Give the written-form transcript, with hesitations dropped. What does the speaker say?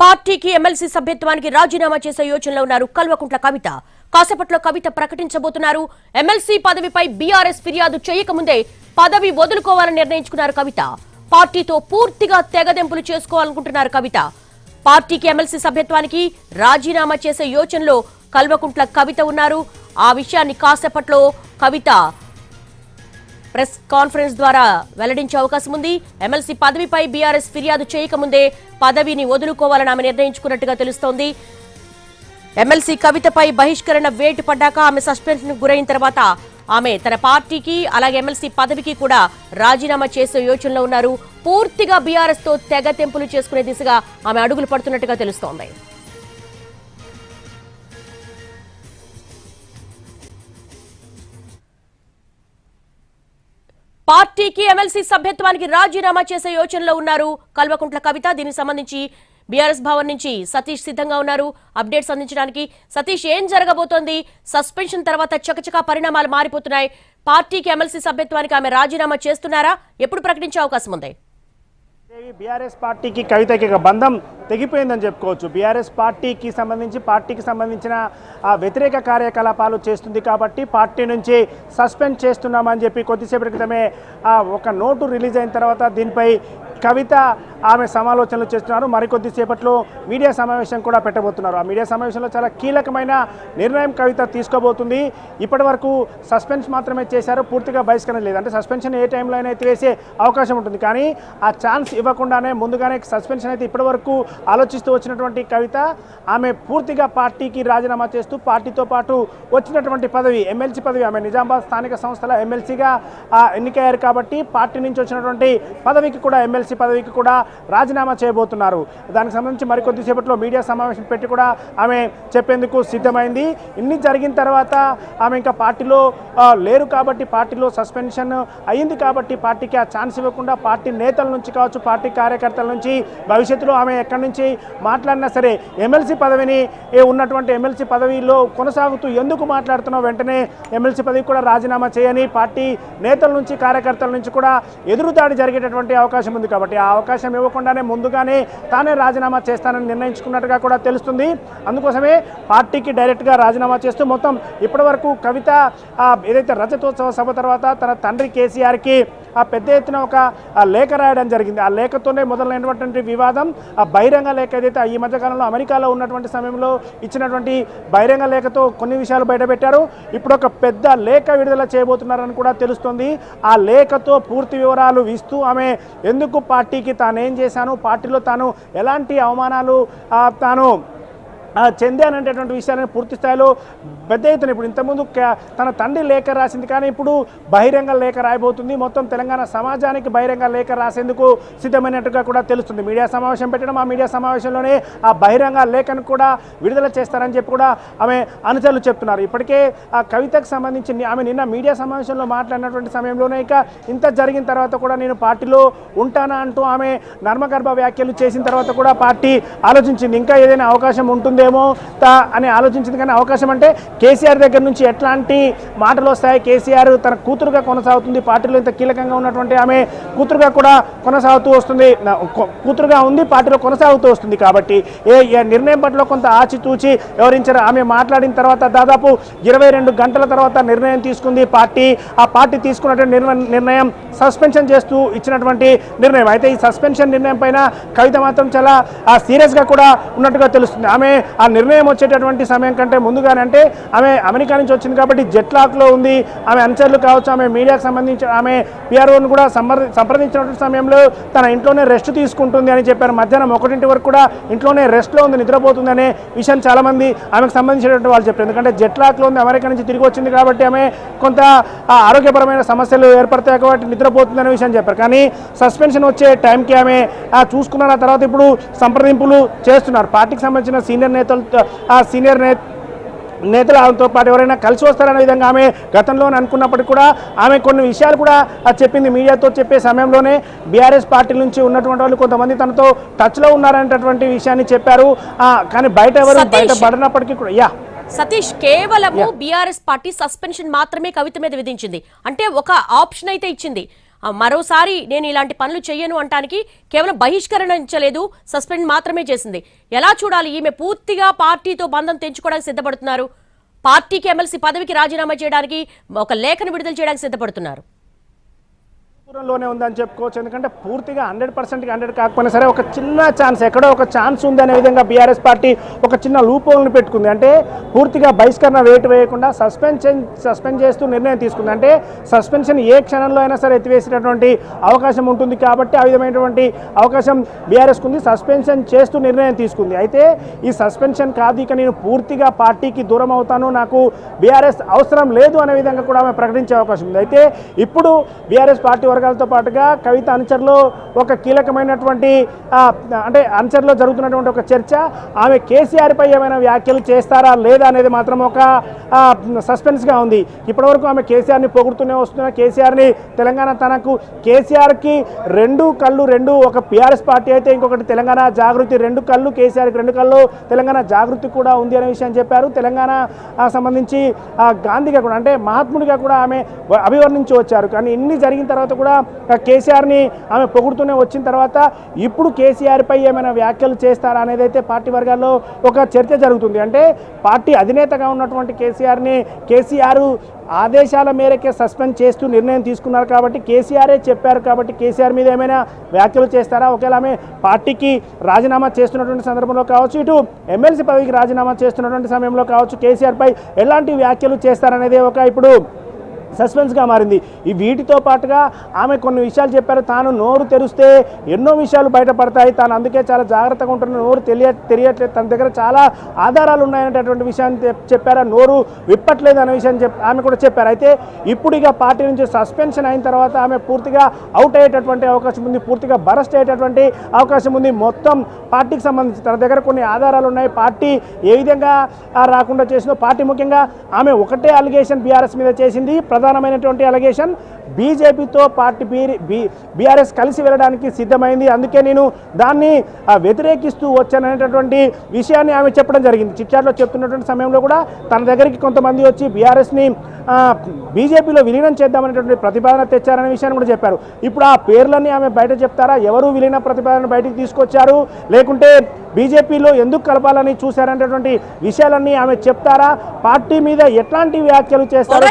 పార్టీకి ఎమ్మెల్సీ సభ్యత్వానికి రాజీనామా చేసే యోచనలో ఉన్నారు కల్వకుంట్ల కవిత. కాసేపట్లో కవిత ప్రకటించబోతున్నారు. ఎమ్మెల్సీ పదవిపై బీఆర్ఎస్ ఫిర్యాదు చేయకముందే పదవి వదులుకోవాలని నిర్ణయించుకున్నారు కవిత. పార్టీతో పూర్తిగా తెగదెంపులు చేసుకోవాలనుకుంటున్నారు కవిత. పార్టీకి ఎమ్మెల్సీ సభ్యత్వానికి రాజీనామా చేసే యోచనలో కల్వకుంట్ల కవిత ఉన్నారు. ఆ విషయాన్ని కాసేపట్లో కవిత ప్రెస్ కాన్ఫరెన్స్ ద్వారా వెల్లడించే అవకాశం ఉంది. ఎమ్మెల్సీ పదవిపై బీఆర్ఎస్ ఫిర్యాదు చేయకముందే పదవిని వదులుకోవాలని ఆమె నిర్ణయించుకున్నట్టుగా తెలుస్తోంది. ఎమ్మెల్సీ కవితపై బహిష్కరణ వేటు పడ్డాక ఆమె సస్పెన్షన్ గురైన తర్వాత ఆమె తన పార్టీకి అలాగే ఎమ్మెల్సీ పదవికి కూడా రాజీనామా చేసే యోచనలో ఉన్నారు. పూర్తిగా బీఆర్ఎస్ తో తెగ తెంపులు చేసుకునే దిశగా ఆమె అడుగులు పడుతున్నట్టుగా తెలుస్తోంది. పార్టీకి ఎమ్మెల్సీ సభ్యత్వానికి రాజీనామా చేసే యోచనలో ఉన్నారు కల్వకుంట్ల కవిత. దీనికి సంబంధించి బీఆర్ఎస్ భవన్ నుంచి సతీష్ సిద్ధంగా ఉన్నారు అప్డేట్స్ అందించడానికి. సతీష్, ఏం జరగబోతోంది? సస్పెన్షన్ తర్వాత చకచకా పరిణామాలు మారిపోతున్నాయి. పార్టీకి ఎమ్మెల్సీ సభ్యత్వానికి ఆమె రాజీనామా చేస్తున్నారా? ఎప్పుడు ప్రకటించే అవకాశం ఉంది? బీఆర్ఎస్ పార్టీకి కవితకి బంధం తెగిపోయిందని చెప్పుకోవచ్చు. బీఆర్ఎస్ పార్టీకి సంబంధించిన వ్యతిరేక కార్యకలాపాలు చేస్తుంది కాబట్టి పార్టీ నుంచి సస్పెండ్ చేస్తున్నామని చెప్పి కొద్దిసేపటి క్రితమే ఒక నోటు రిలీజ్ అయిన తర్వాత దీనిపై కవిత ఆమె సమాలోచనలు చేస్తున్నారు. మరికొద్దిసేపట్లో మీడియా సమావేశం కూడా పెట్టబోతున్నారు. ఆ మీడియా సమావేశంలో చాలా కీలకమైన నిర్ణయం కవిత తీసుకోబోతుంది. ఇప్పటి వరకు సస్పెన్స్ మాత్రమే చేశారు, పూర్తిగా బహిష్కరణ లేదు. అంటే సస్పెన్షన్ ఏ టైంలో అయినా ఎత్తివేసే అవకాశం ఉంటుంది, కానీ ఆ ఛాన్స్ ఇవ్వకుండానే ముందుగానే సస్పెన్షన్ అయితే ఇప్పటి వరకు ఆలోచిస్తూ వచ్చినటువంటి కవిత ఆమె పూర్తిగా పార్టీకి రాజీనామా చేస్తూ పార్టీతో పాటు వచ్చినటువంటి పదవి ఎమ్మెల్సీ పదవి, ఆమె నిజామాబాద్ స్థానిక సంస్థల ఎమ్మెల్సీగా ఎన్నికయ్యారు కాబట్టి పార్టీ నుంచి వచ్చినటువంటి పదవికి కూడా ఎమ్మెల్సీ పదవికి కూడా రాజీనామా చేయబోతున్నారు. దానికి సంబంధించి మరికొద్దిసేపట్లో మీడియా సమావేశం పెట్టి కూడా ఆమె చెప్పేందుకు సిద్ధమైంది. ఇన్ని జరిగిన తర్వాత ఆమె ఇంకా పార్టీలో లేరు కాబట్టి, పార్టీలో సస్పెన్షన్ అయ్యింది కాబట్టి పార్టీకి ఆ ఛాన్స్ ఇవ్వకుండా పార్టీ నేతల నుంచి కావచ్చు, పార్టీ కార్యకర్తల నుంచి భవిష్యత్తులో ఆమె ఎక్కడి నుంచి మాట్లాడినా సరే ఎమ్మెల్సీ పదవిని ఉన్నటువంటి ఎమ్మెల్సీ పదవిలో కొనసాగుతూ ఎందుకు మాట్లాడుతున్నావు, వెంటనే ఎమ్మెల్సీ పదవి కూడా రాజీనామా చేయని పార్టీ నేతల నుంచి కార్యకర్తల నుంచి కూడా ఎదురుదాడి జరిగేటటువంటి అవకాశం ఉంది. కాబట్టి ఆ అవకాశం ఇవ్వకుండానే ముందుగానే తానే రాజీనామా చేస్తానని నిర్ణయించుకున్నట్టుగా కూడా తెలుస్తుంది. అందుకోసమే పార్టీకి డైరెక్ట్గా రాజీనామా చేస్తూ మొత్తం ఇప్పటి వరకు కవిత ఏదైతే రజతోత్సవ సభ తర్వాత తన తండ్రి కేసీఆర్కి పెద్ద ఎత్తున ఒక లేఖ రాయడం జరిగింది. ఆ లేఖతోనే మొదలైనటువంటి వివాదం, ఆ బహిరంగ లేఖ ఏదైతే ఈ మధ్యకాలంలో అమెరికాలో ఉన్నటువంటి సమయంలో ఇచ్చినటువంటి బహిరంగ లేఖతో కొన్ని విషయాలు బయటపెట్టారు. ఇప్పుడు ఒక పెద్ద లేఖ విడుదల చేయబోతున్నారని కూడా తెలుస్తుంది. ఆ లేఖతో పూర్తి వివరాలు ఇస్తూ ఆమె ఎందుకు పార్టీకి తానేం చేశాను, పార్టీలో తాను ఎలాంటి అవమానాలు తాను చెందానంటేటువంటి విషయాలను పూర్తి స్థాయిలో పెద్ద ఎత్తున ఇప్పుడు ఇంతకుముందు తన తండ్రి లేఖ రాసింది, కానీ ఇప్పుడు బహిరంగ లేఖ రాయబోతుంది. మొత్తం తెలంగాణ సమాజానికి బహిరంగ లేఖ రాసేందుకు సిద్ధమైనట్టుగా కూడా తెలుస్తుంది. మీడియా సమావేశం పెట్టడం, ఆ మీడియా సమావేశంలోనే ఆ బహిరంగ లేఖను కూడా విడుదల చేస్తారని చెప్పి కూడా ఆమె అనుచరులు చెప్తున్నారు. ఇప్పటికే ఆ కవితకు సంబంధించి ఆమె నిన్న మీడియా సమావేశంలో మాట్లాడినటువంటి సమయంలోనే ఇక ఇంత జరిగిన తర్వాత కూడా నేను పార్టీలో ఉంటానా అంటూ ఆమె నర్మగర్భ వ్యాఖ్యలు చేసిన తర్వాత కూడా పార్టీ ఆలోచించింది ఇంకా ఏదైనా అవకాశం ఉంటుందేమో అని ఆలోచించింది. కానీ అవకాశం అంటే కేసీఆర్ దగ్గర నుంచి ఎట్లాంటి మాటలు వస్తాయి, కేసీఆర్ తన కూతురుగా కొనసాగుతుంది, పార్టీలో ఇంత కీలకంగా ఉన్నటువంటి ఆమె కూతురుగా కూడా కొనసాగుతూ వస్తుంది, కూతురుగా ఉంది, పార్టీలో కొనసాగుతూ వస్తుంది. కాబట్టి ఏ నిర్ణయం పట్ల కొంత ఆచితూచి వివరించారు. ఆమె మాట్లాడిన తర్వాత దాదాపు 22 గంటల తర్వాత నిర్ణయం తీసుకుంది పార్టీ. ఆ పార్టీ తీసుకున్నటువంటి నిర్ణయం సస్పెన్షన్ చేస్తూ ఇచ్చినటువంటి నిర్ణయం. అయితే ఈ సస్పెన్షన్ నిర్ణయం పైన కవిత మాత్రం చాలా సీరియస్గా కూడా ఉన్నట్టుగా తెలుస్తుంది. ఆమె ఆ నిర్ణయం వచ్చేటటువంటి సమయం కంటే ముందుగానే, అంటే ఆమె అమెరికా నుంచి వచ్చింది కాబట్టి జెట్ లాక్లో ఉంది, ఆమె అనుచరులు కావచ్చు, ఆమె మీడియాకు సంబంధించి ఆమె పిఆర్ఓను కూడా సంప్రదించినటువంటి సమయంలో తన ఇంట్లోనే రెస్ట్ తీసుకుంటుంది అని చెప్పారు. మధ్యాహ్నం 1 వరకు కూడా ఇంట్లోనే రెస్ట్లో ఉంది, నిద్రపోతుంది అనే విషయం చాలామంది ఆమెకు సంబంధించినటువంటి వాళ్ళు చెప్పారు. ఎందుకంటే జెట్ లాక్లో ఉంది, అమెరికా నుంచి తిరిగి వచ్చింది కాబట్టి ఆమె కొంత ఆరోగ్యపరమైన సమస్యలు ఏర్పడతాయి కాబట్టి నిద్రపోతుంది అనే విషయం చెప్పారు. కానీ సస్పెన్షన్ వచ్చే టైంకి ఆమె చూసుకున్న తర్వాత ఇప్పుడు సంప్రదింపులు చేస్తున్నారు. పార్టీకి సంబంధించిన సీనియర్ నేతలతో పాటు ఎవరైనా కలిసి వస్తారనే విధంగా ఆమె గతంలో అనుకున్నప్పటికీ కూడా ఆమె కొన్ని విషయాలు కూడా చెప్పింది. మీడియాతో చెప్పే సమయంలోనే బీఆర్ఎస్ పార్టీ నుంచి ఉన్నటువంటి వాళ్ళు కొంతమంది తనతో టచ్లో ఉన్నారనేటటువంటి విషయాన్ని చెప్పారు. కానీ బయట ఎవరు బయటపడినప్పటికీ కూడా సతీష్, కేవలము బీఆర్ఎస్ పార్టీ సస్పెన్షన్ మాత్రమే కవిత మీద విధించింది. అంటే ఒక ఆప్షన్ అయితే ఇచ్చింది, మరోసారి నేను ఇలాంటి పనులు చెయ్యను అంటానికి కేవలం బహిష్కరించలేదు, సస్పెండ్ మాత్రమే చేసింది. ఎలా చూడాలి? ఈమె పూర్తిగా పార్టీతో బంధం తెంచుకోవడానికి సిద్ధపడుతున్నారు. పార్టీకి ఎమ్మెల్సీ పదవికి రాజీనామా చేయడానికి ఒక లేఖను విడుదల చేయడానికి సిద్ధపడుతున్నారు. దూరంలోనే ఉందని చెప్పుకోవచ్చు. ఎందుకంటే పూర్తిగా 100%కి 100 కాకపోయినా సరే ఒక చిన్న ఛాన్స్, ఎక్కడో ఒక ఛాన్స్ ఉంది అనే విధంగా బీఆర్ఎస్ పార్టీ ఒక చిన్న లూప్ హోల్ని పెట్టుకుంది. అంటే పూర్తిగా బహిష్కరణ వేటు వేయకుండా సస్పెండ్ చేస్తూ నిర్ణయం తీసుకుంది. అంటే సస్పెన్షన్ ఏ క్షణంలో అయినా సరే ఎత్తివేసేటటువంటి అవకాశం ఉంటుంది కాబట్టి ఆ విధమైనటువంటి అవకాశం బీఆర్ఎస్కు ఉంది. సస్పెన్షన్ చేస్తూ నిర్ణయం తీసుకుంది. అయితే ఈ సస్పెన్షన్ కాదు, ఇక నేను పూర్తిగా పార్టీకి దూరం అవుతాను, నాకు బీఆర్ఎస్ అవసరం లేదు అనే విధంగా కూడా ఆమె ప్రకటించే అవకాశం ఉంది. అయితే ఇప్పుడు బీఆర్ఎస్ పార్టీ వర్గాలతో పాటుగా కవిత అనుచరులు ఒక కీలకమైనటువంటి అంటే అనుచరులో జరుగుతున్నటువంటి ఒక చర్చ, ఆమె కేసీఆర్ పై ఏమైనా వ్యాఖ్యలు చేస్తారా లేదా అనేది మాత్రం ఒక సస్పెన్స్గా ఉంది. ఇప్పటివరకు ఆమె కేసీఆర్ని పొగుడుతూనే వస్తున్నా, కేసీఆర్ని తెలంగాణ తనకు కేసీఆర్కి రెండు కళ్ళు, ఒక బీఆర్ఎస్ పార్టీ అయితే ఇంకొకటి తెలంగాణ జాగృతి, రెండు కళ్ళు కేసీఆర్కి, రెండు కళ్ళు తెలంగాణ జాగృతి కూడా ఉంది అనే విషయం చెప్పారు. తెలంగాణ సంబంధించి గాంధీగా కూడా అంటే మహాత్ముడిగా కూడా ఆమె అభివర్ణించి వచ్చారు. కానీ ఇన్ని జరిగిన తర్వాత కూడా కేసీఆర్ని ఆమె పొగుడుతూనే వచ్చిన తర్వాత ఇప్పుడు కేసీఆర్ పై ఏమైనా వ్యాఖ్యలు చేస్తారా అనేది అయితే పార్టీ వర్గాల్లో ఒక చర్చ జరుగుతుంది. అంటే పార్టీ అధినేతగా ఉన్నటువంటి కేసీఆర్ ఆదేశాల మేరకే సస్పెండ్ చేస్తూ నిర్ణయం తీసుకున్నారు కాబట్టి, కేసీఆరే చెప్పారు కాబట్టి కేసీఆర్ మీద ఏమైనా వ్యాఖ్యలు చేస్తారా? ఒకవేళ ఆమె పార్టీకి రాజీనామా చేస్తున్నటువంటి సందర్భంలో కావచ్చు, ఇటు ఎమ్మెల్సీ పదవికి రాజీనామా చేస్తున్నటువంటి సమయంలో కావచ్చు, కేసీఆర్ పై ఎలాంటి వ్యాఖ్యలు చేస్తారనేది ఒక ఇప్పుడు సస్పెన్స్గా మారింది. ఈ వీటితో పాటుగా ఆమె కొన్ని విషయాలు చెప్పారు. తాను నోరు తెరిస్తే ఎన్నో విషయాలు బయటపడతాయి, తాను అందుకే చాలా జాగ్రత్తగా ఉంటున్న, నోరు తెలియట్లేదు, తన దగ్గర చాలా ఆధారాలు ఉన్నాయనేటటువంటి విషయాన్ని చెప్పారు. నోరు విప్పట్లేదు అనే విషయాన్ని ఆమె కూడా చెప్పారు. అయితే ఇప్పుడు ఇక పార్టీ నుంచి సస్పెన్షన్ అయిన తర్వాత ఆమె పూర్తిగా అవుట్ అయ్యేటటువంటి అవకాశం ఉంది, పూర్తిగా బరస్ట్ అయ్యేటటువంటి అవకాశం ఉంది. మొత్తం పార్టీకి సంబంధించి తన దగ్గర కొన్ని ఆధారాలు ఉన్నాయి. పార్టీ ఏ విధంగా రాకుండా చేసిందో, పార్టీ ముఖ్యంగా ఆమె ఒకటే అలిగేషన్ బీఆర్ఎస్ మీద చేసింది, ప్రధానమైనటువంటి అలిగేషన్ బీజేపీతో పార్టీ బీఆర్ఎస్ కలిసి వెళ్ళడానికి సిద్ధమైంది, అందుకే నేను దాన్ని వ్యతిరేకిస్తూ వచ్చాననేటటువంటి విషయాన్ని ఆమె చెప్పడం జరిగింది. చిట్చాట్లో చెప్తున్నటువంటి సమయంలో కూడా తన దగ్గరికి కొంతమంది వచ్చి బీఆర్ఎస్ని బీజేపీలో విలీనం చేద్దామనేటువంటి ప్రతిపాదన తెచ్చారనే విషయాన్ని కూడా చెప్పారు. ఇప్పుడు ఆ పేర్లన్నీ ఆమె బయట చెప్తారా? ఎవరు విలీన ప్రతిపాదన బయటకు తీసుకొచ్చారు, లేకుంటే బీజేపీలో ఎందుకు కలపాలని చూశారనేటువంటి విషయాలన్నీ ఆమె చెప్తారా? పార్టీ మీద ఎట్లాంటి వ్యాఖ్యలు చేస్తారో